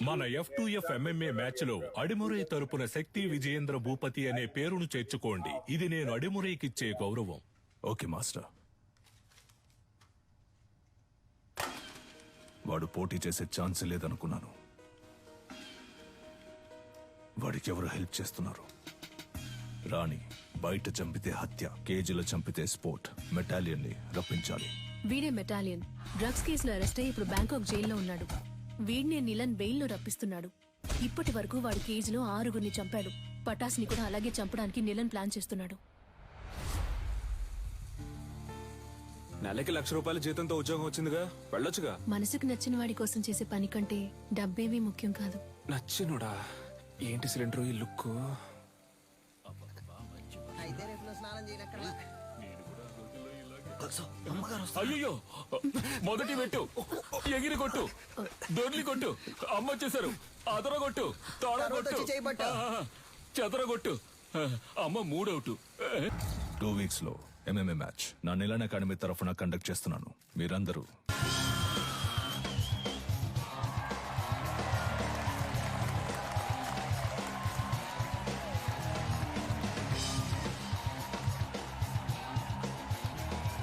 మన F2F MMA match లో అడిమురై తరపున శక్తి విజయేంద్ర భూపతి అనే పేరును చేర్చుకోండి. ఇది నేను అడిమురైకిచ్చే గౌరవం. Okay master. వాడు పోటీ చేసే ఛాన్స్ లేదనుకున్నాను. వాడికి ఎవరు హెల్ప్ చేస్తున్నారు? రాణి బయట చంపితే హత్య, కేజీలో చంపితే స్పోర్ట్. మెటాలియన్ ని రప్పించాలి. వీడే మెటాలియన్. డ్రగ్స్ కేసులో అరెస్ట్ అయ్యి ఇప్పుడు బ్యాంకాక్ జైల్లో ఉన్నాడు. వీడినే నిలన్ బెయిల్లో రప్పిస్తున్నాడు. ఇప్పటి వరకు వాడి కేజీలో 6గురిని చంపాడు. పటాస్ ని కూడా అలాగే చంపడానికి నిలన్ ప్లాన్ చేస్తున్నాడు. నెలకి ₹1,00,000 జీతంతో ఉద్యోగం వచ్చిందిగా, వెళ్ళొచ్చుగా. మనసుకు నచ్చిన వాడి కోసం చేసే పని కంటే డబ్బేమీ ముఖ్యం కాదు. నచ్చినోడా? ఏంటి సిలిండర్ ఈ లుక్? అయ్యో, మొదటి పెట్టు, ఎగిరి కొట్టు, దొర్లి కొట్టు, అమ్మ వచ్చేసారు. అదర కొట్టు, తోడ కొట్టు, చెదర కొట్టు. అమ్మ 3 అవుట్. 2 వీక్స్ లో MMA మ్యాచ్ నా నిలన్ అకాడమీ తరఫున కండక్ట్ చేస్తున్నాను. మీరందరూ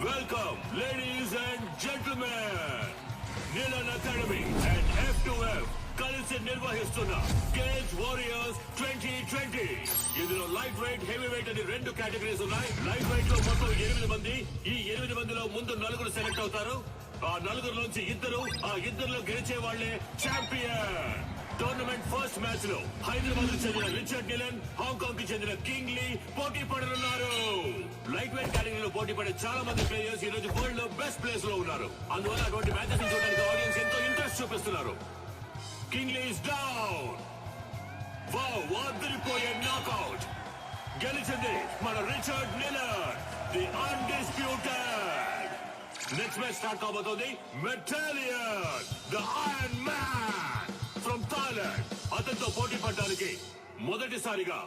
Welcome, ladies and gentlemen. Nilan Academy and F2F కలిసి నిర్వహిస్తున్న కేజ్ వారియర్స్ 2020. ఇందులో లైట్ వెయిట్, హెవీ వెయిట్ అని 2 కేటగిరీస్ ఉన్నాయి. లైట్ వెయిట్ లో మొత్తం 8 మంది. ఈ 8 మందిలో ముందు 4 సెలెక్ట్ అవుతారు. ఆ 4 2, ఆ 2లో గెలిచే వాళ్లే ఛాంపియన్. టోర్నమెంట్ ఫస్ట్ మ్యాచ్ లో హైదరాబాద్ కు చెందిన రిచర్డ్ నిలన్, హాంకాంగ్ కి చెందిన కింగ్ లీ పోటీ పడనున్నారు. లైట్ వెయిట్ కేటగిరీలో పోటీ పడే చాలా మంది ప్లేయర్స్ ఈ రోజు వరల్డ్ లో బెస్ట్ ప్లేస్ లో ఉన్నారు. అందువల్ల అటువంటి మ్యాచెస్ చూడడానికి ఆడియన్స్ ఎంతో ఇంట్రెస్ట్ చూపిస్తున్నారు. King Lee is down. Wow, అదిరిపోయే నాకౌట్. గెలిచింది మన Richard Nilan, the undisputed. Next match start కాబోతోంది. Metalian, the iron man from Thailand. అతనితో పోటీ పడడానికి మొదటిసారిగా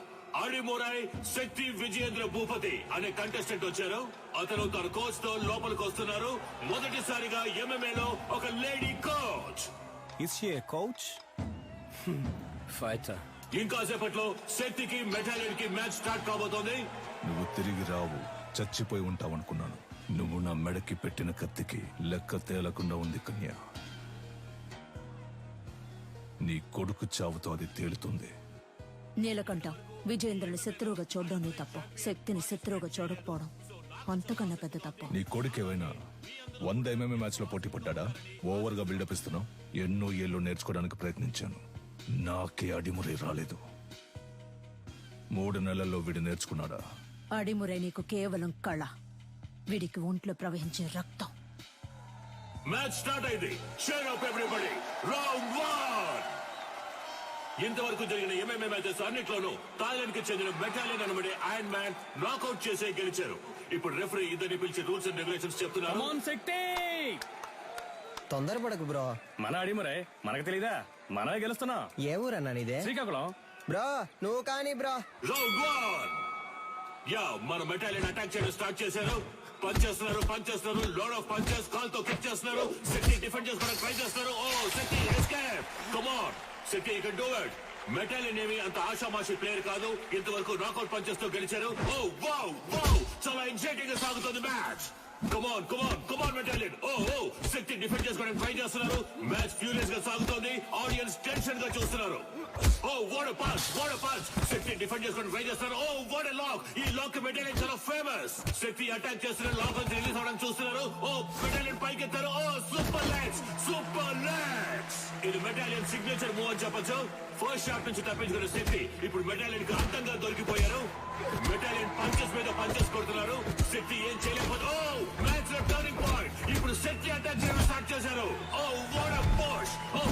అడిమురై శక్తి విజయేంద్ర భూపతి అనే కంటెస్టెంట్ వచ్చారు. అతను తన కోచ్ తో లోపలికి వస్తున్నారు. మొదటిసారిగా MMA లో ఒక lady coach. Is she a coach? Fighter. ఇంకాసేపట్లో శక్తికి మెటాలియన్ కి మ్యాచ్ స్టార్ట్ కాబోతోంది. నువ్వు తిరిగి రావు, చచ్చిపోయి ఉంటావనుకున్నాను. నువ్వు నా మెడకి పెట్టిన కత్తికి లెక్క తేలకుండా ఉంది కన్యా. నీ కొడుకు చావుతో అది తేలుతుంది. నీలకంఠ, విజయేంద్రుని శత్రువుగా చూడడం నీ తప్పు. శక్తిని శత్రువుగా చూడకపోవడం అంతకన్నా పెద్ద తప్పు. నీ కొడుకు ఏమైనా 100 MMA మ్యాచ్ లో పోటీ పడ్డా? ఓవర్ గా బిల్డప్ ఇస్తున్నావు. ఎన్నో ఏళ్ళు నేర్చుకోవడానికి ప్రయత్నించాను. నాకే అడిమురై రాలేదు. 3 నెలల్లో వీడు నేర్చుకున్నాడా? అడిమురై నీకు కేవలం కళ, వీడికి ఒంట్లో ప్రవహించే రక్తం. మ్యాచ్ స్టార్ట్ అయింది. Cheer up everybody. రౌండ్ 1. ఇంతవరకు జరిగిన MMA మ్యాచెస్ అన్నిట్లోనూ థాయిలాండ్ కి చెందిన మెటాలియన్ అనబడే ఐరన్ మ్యాన్ నాకౌట్ చేసే గెలిచారు. ఇప్పుడు రెఫరీ ఇద్దరిని పిలిచి రూల్స్ అండ్ రెగ్యులేషన్స్ చెప్తున్నారు. తొందరపడకు బ్రో. మన అడిమురై మనకు తెలీదా? మనమే గెలుస్తున్నాం. ఏ ఊరన్నా నీదే? శ్రీకాకుళం. బ్రో నువ్వు కానీ బ్రో. రౌండ్ 1. యా, మన మెటాలియన్ అటాక్ చేయడం స్టార్ట్ చేశారు. పంచ్ చేస్తున్నారు, లోడ్ ఆఫ్ పంచెస్. కాల్ తో కిక్ చేస్తున్నారు. శక్తి డిఫెండ్ చేసుకోవడానికి ట్రై చేస్తున్నారు. Oh Shakti escape. Come on Shakti, you can do it. Metalian ఏమి అంత ఆషామాషి ప్లేయర్ కాదు. ఇంతవరకు నాకౌట్ పంచెస్ తో గెలిచారు. ఓ వావ్ వావ్, చాలా ఎగ్జైటింగ్ గా సాగుతుంది match. Come on Metalian. Oh Shakti defend చేసుకోవడానికి ట్రై చేస్తున్నారు. మ్యాచ్ ఫ్యూరియస్ గా సాగుతోంది. ఆడియన్స్ టెన్షన్ గా చూస్తున్నారు. Oh what a punch. Shakti defend చేసుకోవడానికి ట్రై చేస్తున్నారు. Oh what a lock. ఈ లాక్ మెటాలియన్ చాలా ఫేమస్. శక్తి అటాక్ చేస్తున్నారు. లాక్ నుంచి రిలీజ్ అవడానికి చూస్తున్నారు. ఓ మెటాలియన్ పైకి ఎత్తారు. Oh super legs. ఇది మెటాలియన్ సిగ్నేచర్ మూవ్ అని చెప్పొచ్చు. ఫస్ట్ షాట్ నుంచి తప్పించుకున్న శక్తి ఇప్పుడు మెటాలియన్ కి అంతంగా దొరికిపోయారు. మెటాలియన్ పంచెస్ మీద పంచెస్ కొడుతున్నారు. శక్తి ఏం చేయలేకపోతే మ్యాచ్ లో టర్నింగ్ పాయింట్. ఇప్పుడు శక్తి అటాక్ చేయడం స్టార్ట్ చేశారు. Oh what a push. Oh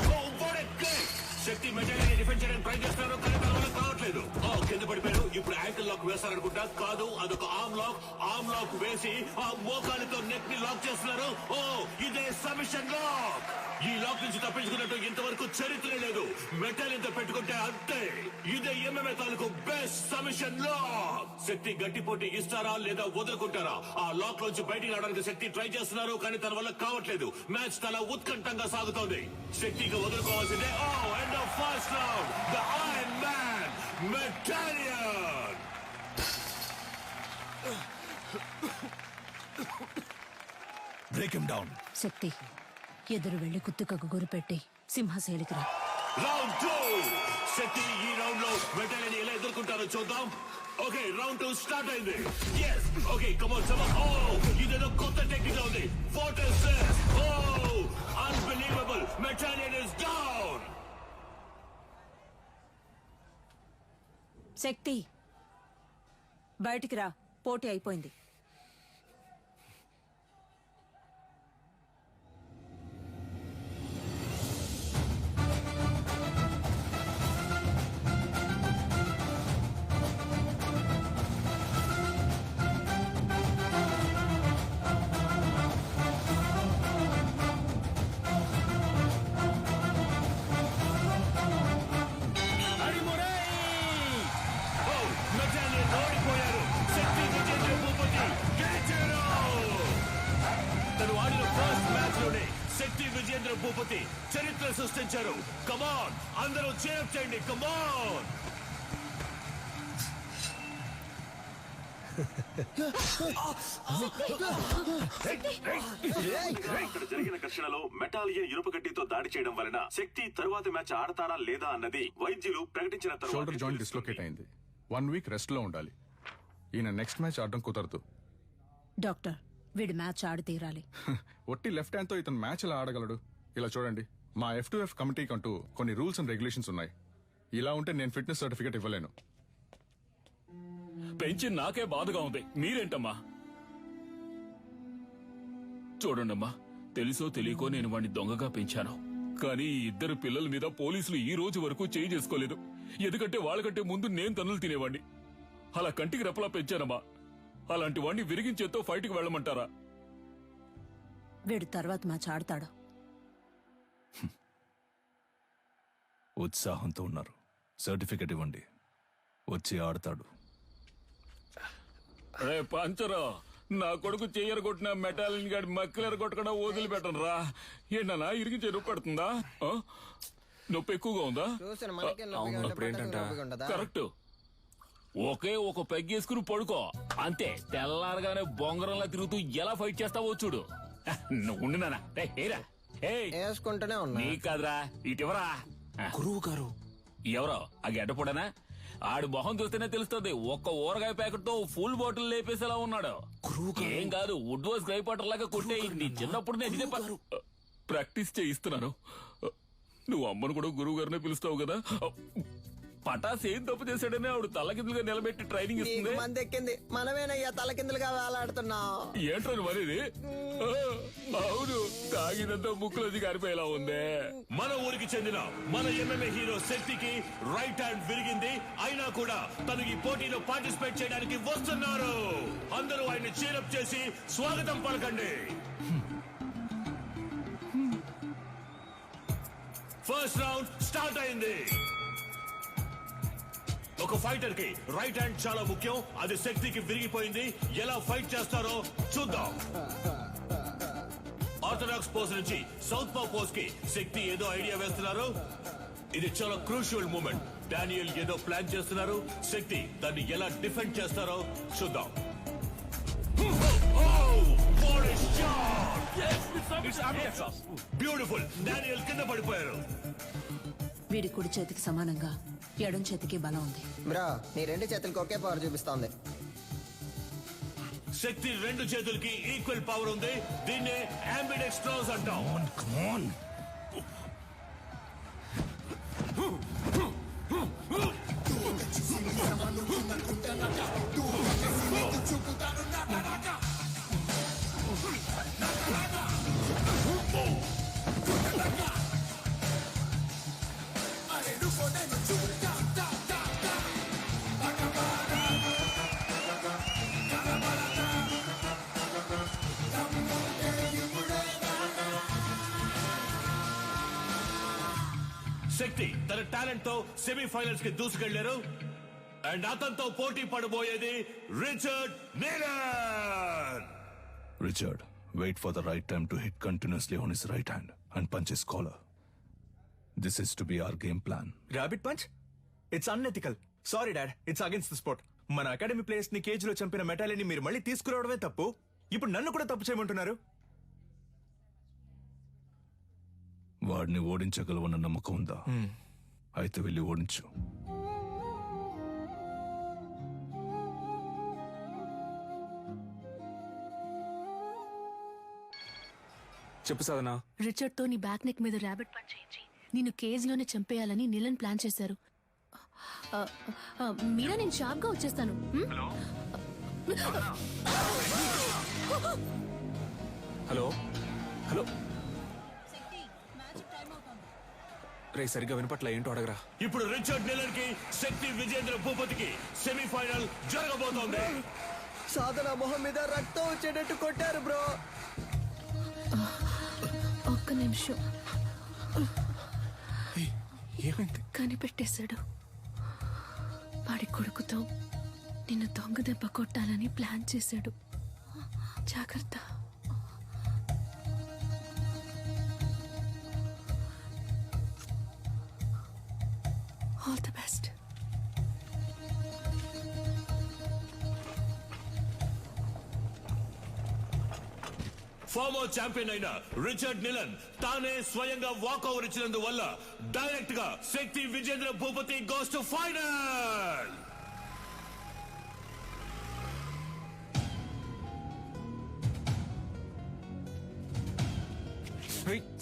what a kick. Shakti Metalian defend చేయడానికి ట్రై చేస్తున్నారు, కానీ తన వల్ల కావట్లేదు. కింద పడిపోయారు. ఇప్పుడు యాంకిల్ లాక్ వేస్తారనుకుంటా. కాదు, అదొక ఆర్మ్ లాక్ వేసి ఆ మోకాలితో నెక్ ని లాక్ చేస్తున్నారు. ఓ ఇదే సబ్మిషన్ లాక్. ఈ లాక్ నుంచి తప్పించుకున్నట్టు ఇంతవరకు చరిత్ర లేదు. మెటాలియన్ తో పెట్టుకుంటే అంతే. ఇదే MMA తాలూకు బెస్ట్ సబ్మిషన్ లాక్. శక్తి గట్టి పోటీ ఇస్తారా లేదా వదులుకుంటారా? ఆ లాక్ నుంచి బయటికి రావడానికి శక్తి ట్రై చేస్తున్నారు, కానీ తన వల్ల కావట్లేదు. మ్యాచ్ చాలా ఉత్కంఠంగా సాగుతోంది. శక్తిగా వదులుకోవాల్సిందే. End of take him down. Shakti ఎదురు వెళ్లి కుత్తుకకు గురిపెట్టి సింహశైలికి రా. రౌండ్ 2 శక్తి ఈ రౌండ్ లో మెటాలియన్ ఎలా ఎదుర్కొంటారో చూద్దాం. ఓకే రౌండ్ 2 స్టార్ట్ అయింది. yes okay come on some oh ఇదేదో కొత్త టెక్నిక్ ఉంది. What is this? Oh unbelievable, Metalian is down. Shakti బయటికి రా, పోటీ అయిపోయింది. ఓ మెటాలియన్ ఓడిపోయారు. శక్తి విజేంద్ర భూపతి గెలిచారు. తను ఆడిన ఫస్ట్ మ్యాచ్ లోనే శక్తి విజేంద్ర భూపతి చరిత్ర సృష్టించారు. కమాన్ అందరూ చేర్ చేయండి. కమాన్ ఇక్కడ జరిగిన ఘర్షణలో మెటాలియన్ ఇనుప కడ్డీతో దాడి చేయడం వలన శక్తి తరువాతి మ్యాచ్ ఆడతారా లేదా అన్నది వైద్యులు ప్రకటించిన షోల్డర్ జాయింట్ తర్వాత డిస్లోకేట్ అయింది. 1 వీక్ రెస్ట్ లో ఉండాలి. ఈయన నెక్స్ట్ మ్యాచ్ ఆడడం కుదరదు. డాక్టర్ వీడి మ్యాచ్ ఆడి తీరాలి. ఒట్టి లెఫ్ట్ హ్యాండ్ తో ఇతను మ్యాచ్ ఎలా ఆడగలడు? ఇలా చూడండి, మా F2F కమిటీకి అంటూ కొన్ని రూల్స్ అండ్ రెగ్యులేషన్స్ ఉన్నాయి. ఇలా ఉంటే నేను ఫిట్నెస్ సర్టిఫికేట్ ఇవ్వలేను. పెంచి నాకే బాధగా ఉంది, మీరేంటమ్మా? చూడండమ్మా, తెలుసో తెలియకో నేను వాడిని దొంగగా పెంచాను. కానీ ఈ ఇద్దరు పిల్లల మీద పోలీసులు ఈ రోజు వరకు చేయి చేసుకోలేదు. ఎందుకంటే వాళ్ళకంటే ముందు నేను తన్నులు తినేవాడిని. అలా కంటికి రెప్పలా పెంచానమ్మా. అలాంటి వాడిని విరిగించేతో ఫైట్కి వెళ్ళమంటారా? వీడు తర్వాత మ్యాచ్ ఆడతాడు. ఉత్సాహంతో ఉన్నారు, సర్టిఫికెట్ ఇవ్వండి, వచ్చి ఆడతాడు. రే పంచరా, నా కొడుకు చెయ్యరు కొట్టిన మెటాలిన్ గాడి మక్కలేరు కొట్టకుండా వదిలిపెట్టను రా. ఏంటన్నా ఇరిగించే నొప్పి పడుతుందా? ఆ? నొప్పి ఎక్కువగా ఉందా? చూసాను మనకే నొప్పిగా ఉంటే పట్టణం నొప్పిగా ఉండదా? కరెక్ట్. ఒకే ఒక పెగ్గేసుకుని పడుకో అంతే. తెల్లారగానే బొంగరంలా తిరుగుతూ ఎలా ఫైట్ చేస్తావో చూడు. నువ్వు ఉండినానా? ఏరా వేసుకుంటూనే ఉన్నా. నీ కాదురా, ఇటివరా. గురువు గారు ఎవరో ఆ గడ్డపడనా? ఆడు మొహం చూస్తేనే తెలుస్తుంది. ఒక్క ఊరగాయ ప్యాకెట్ తో ఫుల్ బాటిల్ లేపేసేలా ఉన్నాడు. ఏం కాదు, వుడ్ వాస్ గ్రైపటర్ లాగా కొట్టే. నీ చిన్నప్పుడు నేను ఇదే ప్రాక్టీస్ చేయిస్తున్నాను. నువ్వు అమ్మను కూడా గురువు గారినే పిలుస్తావు కదా. పటాస్ ఏం తప్పు చేశాడని ఆవిడ తలకిందులుగా నిలబెట్టి ట్రైనింగ్ ఇస్తుంది. మంది ఎక్కింది, మనమేనయ్యా తలకిందులుగా వేలాడుతున్నావు. ఏంట్రా మరేది? అవును, తాగినంత ముక్కులోది కారిపోయేలా ఉందే. మన ఊరికి చెందిన మన MMA హీరో శక్తికి రైట్ హ్యాండ్ విరిగింది. అయినా కూడా తను ఈ పోటీలో పార్టిసిపేట్ చేయడానికి వస్తున్నారు. అందరూ ఆయన్ని చీరప్ చేసి స్వాగతం పలకండి. ఫస్ట్ రౌండ్ స్టార్ట్ అయింది. ఒక ఫైటర్ కి రైట్ హ్యాండ్ చాలా ముఖ్యం. అది శక్తికి విరిగిపోయింది. ఎలా ఫైట్ చేస్తారో చూద్దాం. ఆర్థడాక్స్ పోజ్ నుంచి సౌత్ పా పోజ్ కి శక్తి ఏదో ఐడియా వేస్తున్నారు. ఇది చాలా క్రూషియల్ మూమెంట్. డానియల్ ఏదో ప్లాన్ చేస్తున్నారు. శక్తి దాన్ని ఎలా డిఫెండ్ చేస్తారో చూద్దాం. బ్యూటిఫుల్. డానియల్ కింద పడిపోయారు. వీడి కుడి చేతికి సమానంగా ఎడం చేతికి బలం ఉంది. బ్రో నీ రెండు చేతులకు ఒకే పవర్ చూపిస్తోంది. శక్తి రెండు చేతులకి ఈక్వల్ పవర్ ఉంది. దీన్నే అంబిడెక్స్ట్రోస్ అంటాం. శక్తి తన టాలెంట్ తో సెమీఫైనల్స్ కి దూసుకెళ్లారు. అండ్ అతనితో పోటీ పడబోయేది Richard నీలన్. Richard, wait for the right time to hit continuously on his right hand and punch his collar. This is to be our game plan. Rabbit punch? It's unethical. Sorry dad, it's against the sport. మన academy players ని cage లో చంపిన మెటాలియన్ మీరు మళ్ళీ తీసుకురావడమే తప్పు. ఇప్పుడు నన్ను కూడా తప్పు చేయమంటున్నారు. వాడిని ఓడించగలవన్న నమ్మకం ఉందా? అయితే వెళ్ళి ఓడించు. చెప్పు సాధన. రిచర్డ్ తో నీ బ్యాక్ నెక్ మీద ర్యాబిట్ పంచ్ చేయించి నిన్ను కేజ్ లోనే చంపేయాలని నిలన్ ప్లాన్ చేశారు. మీరా, నేను షార్ప్ గా వచ్చేస్తాను. హలో హలో రే, సరిగ్గా వినపట్ల, ఏంటో అడగరా. ఇప్పుడు రిచర్డ్ నిలన్ కి శక్తి విజేంద్ర భూపతికి సెమీఫైనల్ జరగబోతోంది. సాధన మొహం మీద రక్తం వచ్చేటట్టు కొట్టారు బ్రో. ఒక్క నిమిషం. ఏమైంది? కనిపెట్టేశాడు. వాడి కొడుకుతో నిన్ను దొంగ దెబ్బ కొట్టాలని ప్లాన్ చేశాడు. జాగ్రత్త. All the best. Former champion అయిన రిచర్డ్ నిలన్ తానే స్వయంగా వాకౌవర్ ఇచ్చినందువల్ల డైరెక్ట్ గా Shakti Vijendra Bhupathi goes to final.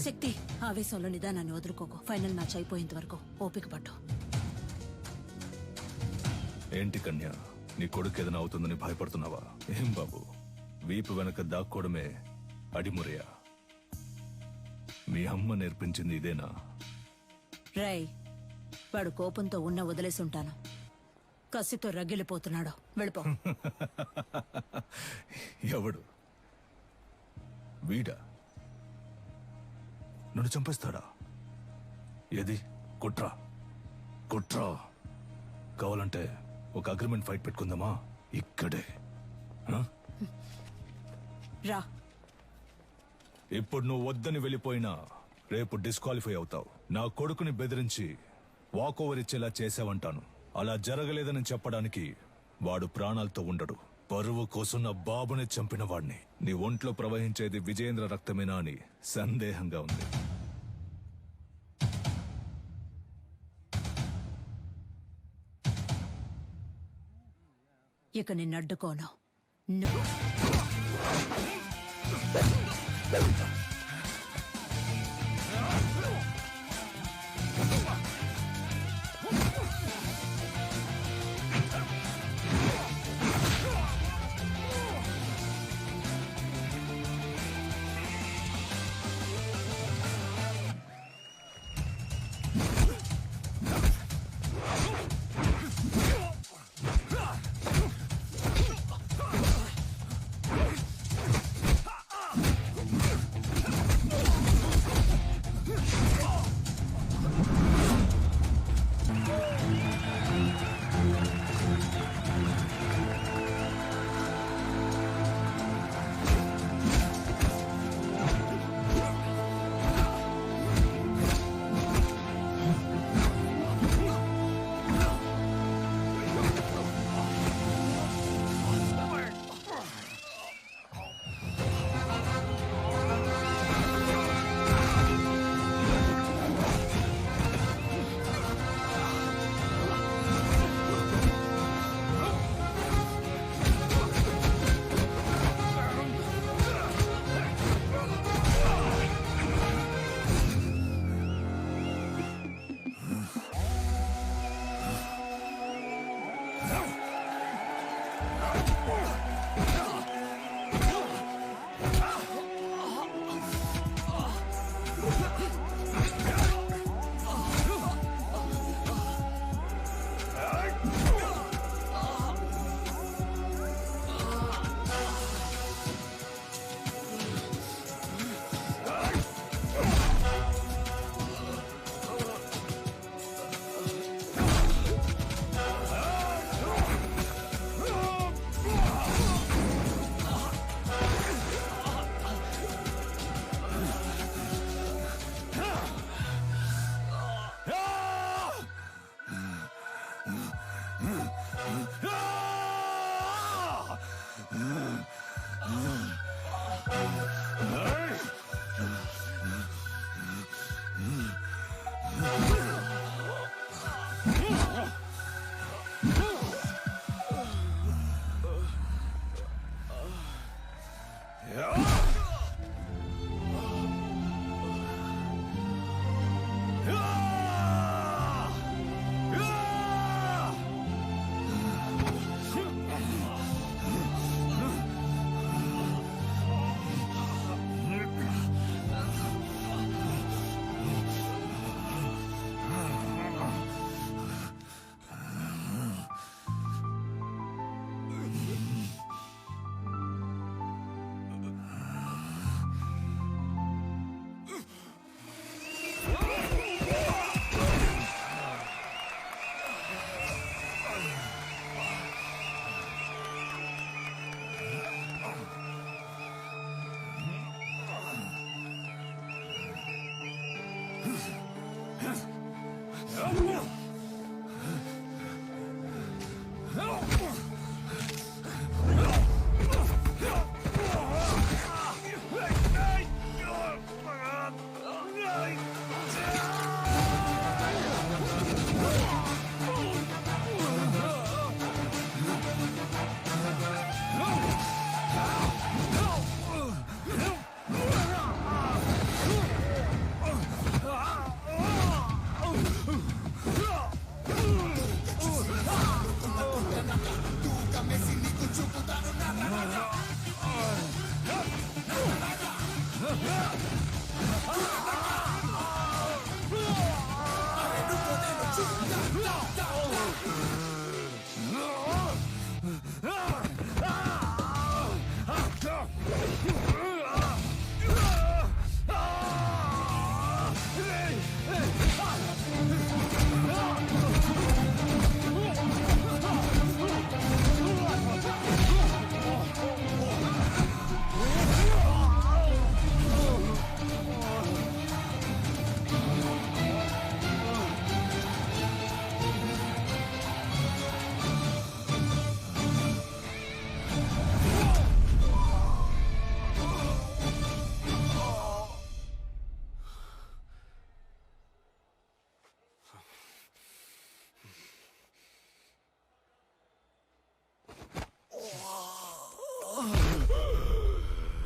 Shakti, ఆవేశంలో నిదానాన్ని వదులుకోకు. ఫైనల్ మ్యాచ్ అయిపోయేంత వరకు ఓపిక పట్టు. ఏంటి కన్య, నీ కొడుకు ఏదైనా అవుతుందని భయపడుతున్నావా? ఏం బాబు, వీపు వెనక దాక్కోవడమే అడిమురయా? మీ అమ్మ నేర్పించింది ఇదేనా? రై, వాడు కోపంతో ఉన్న వదిలేసి ఉంటాను. కసితో రగిలిపోతున్నాడు. వెళ్ళిపో. ఎవడు? వీడా? నన్ను చంపేస్తాడా? ఏది? కుట్రా కుట్రా. కావాలంటే ఒక అగ్రిమెంట్ ఫైట్ పెట్టుకుందామా? ఇక్కడే. రా. ఇప్పుడు నువ్వు వద్దని వెళ్ళిపోయినా రేపు డిస్క్వాలిఫై అవుతావు. నా కొడుకుని బెదిరించి వాకోవర్ ఇచ్చేలా చేసావంటాను. అలా జరగలేదని చెప్పడానికి వాడు ప్రాణాలతో ఉండడు. పరువు కోసం నా బాబుని చంపిన వాడిని. నీ ఒంట్లో ప్రవహించేది విజేంద్ర రక్తమేనా అని సందేహంగా ఉంది. ఇక నిన్నడ్డుకోను.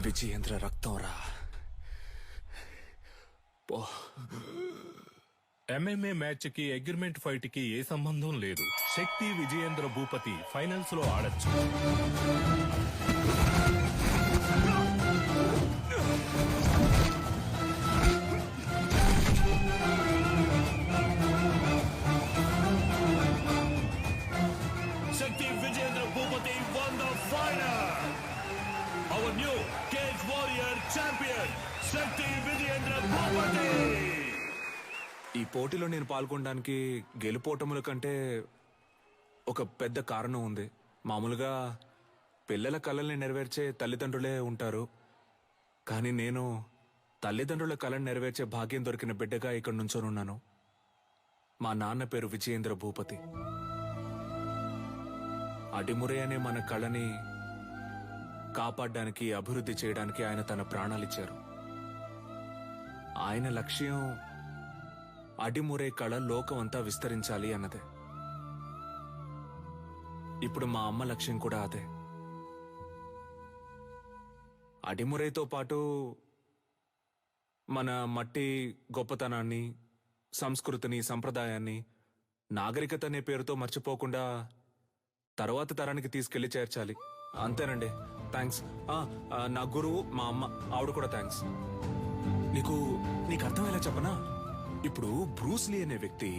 విజయేంద్ర రక్తం రా. పో. ఎంఎంఏ మ్యాచ్ కి అగ్రిమెంట్ ఫైట్ కి ఏ సంబంధం లేదు. శక్తి విజయేంద్ర భూపతి ఫైనల్స్ లో ఆడొచ్చు. శక్తి Vijayendra Bhupathi won the final. Our new Cage Warrior champion, శక్తి విజయేంద్ర భూపతి. ఈ పోటీలో నేను పాల్గొనడానికి గెలుపోటముల కంటే ఒక పెద్ద కారణం ఉంది. మామూలుగా పిల్లల కలల్ని నెరవేర్చే తల్లిదండ్రులే ఉంటారు, కానీ నేను తల్లిదండ్రుల కళను నెరవేర్చే భాగ్యం దొరికిన బిడ్డగా ఇక్కడ నుంచోనున్నాను. మా నాన్న పేరు విజయేంద్ర భూపతి. అడిమురే అనే మన కళని కాపాడడానికి, అభివృద్ధి చేయడానికి ఆయన తన ప్రాణాలిచ్చారు. ఆయన లక్ష్యం అడిమురే కళ లోకం అంతా విస్తరించాలి అన్నదే. ఇప్పుడు మా అమ్మ లక్ష్యం కూడా అదే. అడిమురేతో పాటు మన మట్టి గొప్పతనాన్ని, సంస్కృతిని, సంప్రదాయాన్ని, నాగరికత అనే పేరుతో మర్చిపోకుండా తర్వాత తరానికి తీసుకెళ్లి చేర్చాలి. అంతేనండి. థ్యాంక్స్. నా గురువు మా అమ్మ, ఆవిడ కూడా థ్యాంక్స్. నీకు అర్థమయ్యేలా చెప్పనా? ఇప్పుడు బ్రూస్లీ అనే వ్యక్తి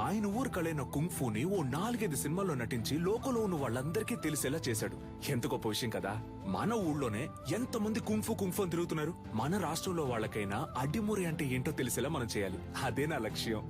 ఆయన ఊరు కళైన కుంగ్ఫూని ఓ 4-5 సినిమాల్లో నటించి లోకంలో ఉన్న వాళ్ళందరికీ తెలిసేలా చేశాడు. ఎంత గొప్ప విషయం కదా. మన ఊళ్ళోనే ఎంతమంది కుంఫు అని తిరుగుతున్నారు. మన రాష్ట్రంలో వాళ్ళకైనా అడ్డిమురి అంటే ఏంటో తెలిసేలా మనం చేయాలి. అదే నా లక్ష్యం.